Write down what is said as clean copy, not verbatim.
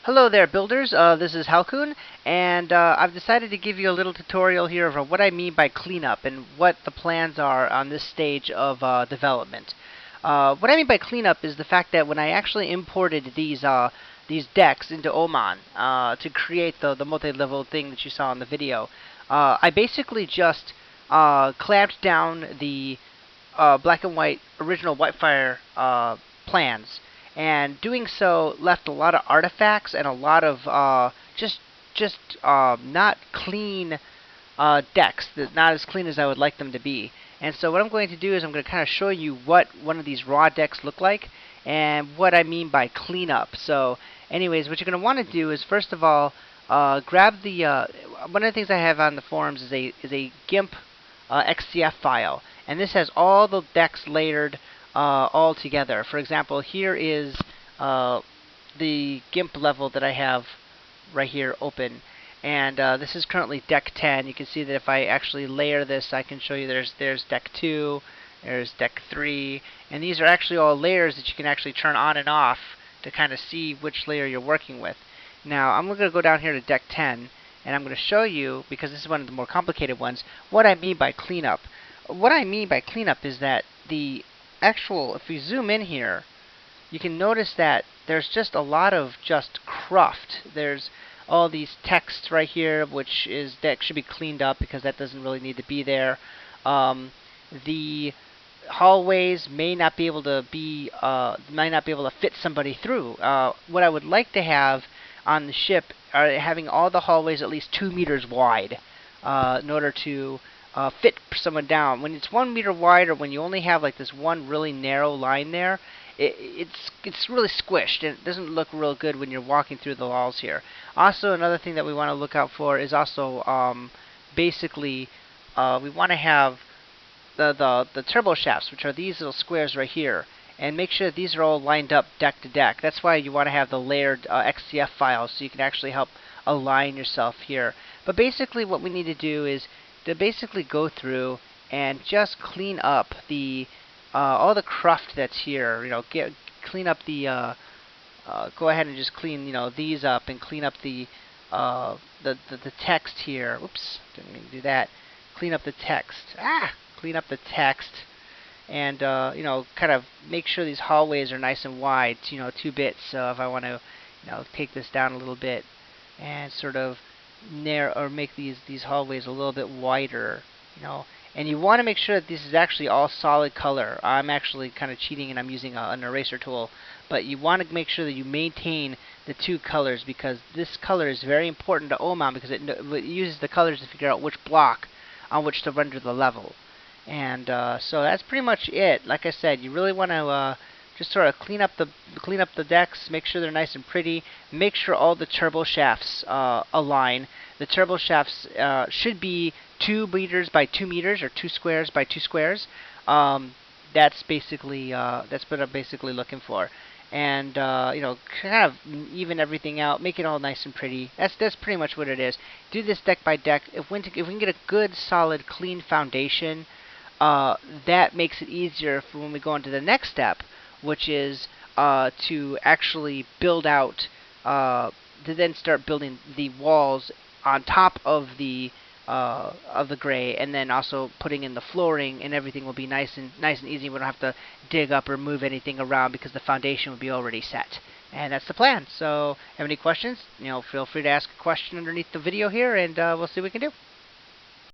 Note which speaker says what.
Speaker 1: Hello there, builders. This is Halcoon, and I've decided to give you a little tutorial here of what I mean by cleanup and what the plans are on this stage of development. What I mean by cleanup is the fact that when I actually imported these decks into Oman to create the multi-level thing that you saw in the video, I basically just clamped down the black and white original Whitefire plans, and doing so left a lot of artifacts and a lot of just not clean decks, not as clean as I would like them to be. And so what I'm going to do is I'm going to kind of show you what one of these raw decks look like and what I mean by cleanup. So anyways, what you're going to want to do is first of all grab the one of the things I have on the forums is a GIMP XCF file, and this has all the decks layered all together. For example, here is the GIMP level that I have right here open, and this is currently deck 10. You can see that if I actually layer this, I can show you there's deck 2, there's deck 3, and these are actually all layers that you can actually turn on and off to kind of see which layer you're working with. Now I'm going to go down here to deck 10, and I'm going to show you, because this is one of the more complicated ones, what I mean by cleanup. What I mean by cleanup is that the actual, if we zoom in here, you can notice that there's just a lot of just cruft. There's all these texts right here, that should be cleaned up because that doesn't really need to be there. The hallways may not be able to fit somebody through. What I would like to have on the ship are having all the hallways at least 2 meters wide in order to fit someone down. When it's 1 meter wide, or when you only have like this one really narrow line there, it's really squished, and it doesn't look real good when you're walking through the walls here. Also, another thing that we want to look out for is also basically we want to have the turbo shafts, which are these little squares right here, and make sure that these are all lined up deck to deck. That's why you want to have the layered XCF files, so you can actually help align yourself here. But basically what we need to do is to basically go through and just clean up the all the cruft that's here. Clean up the go ahead and just clean these up, and clean up the text here. Oops, didn't mean to do that. Clean up the text. Clean up the text, and kind of make sure these hallways are nice and wide. 2 bits. So if I want to take this down a little bit and sort of narrow, or make these hallways a little bit wider, and you want to make sure that this is actually all solid color. I'm actually kind of cheating, and I'm using an eraser tool, but you want to make sure that you maintain the 2 colors, because this color is very important to Oman, because it uses the colors to figure out which block on which to render the level. And so that's pretty much it. Like I said, you really want to just sort of clean up the decks, make sure they're nice and pretty, make sure all the turbo shafts align. The turbo shafts should be 2 meters by 2 meters, or 2 squares by 2 squares. That's basically that's what I'm basically looking for. And kind of even everything out, make it all nice and pretty. That's pretty much what it is. Do this deck by deck. If we can get a good, solid, clean foundation, that makes it easier for when we go into the next step, which is to actually build out, to then start building the walls on top of the gray, and then also putting in the flooring, and everything will be nice and easy. We don't have to dig up or move anything around because the foundation will be already set. And that's the plan. So, have any questions? Feel free to ask a question underneath the video here, and we'll see what we can do.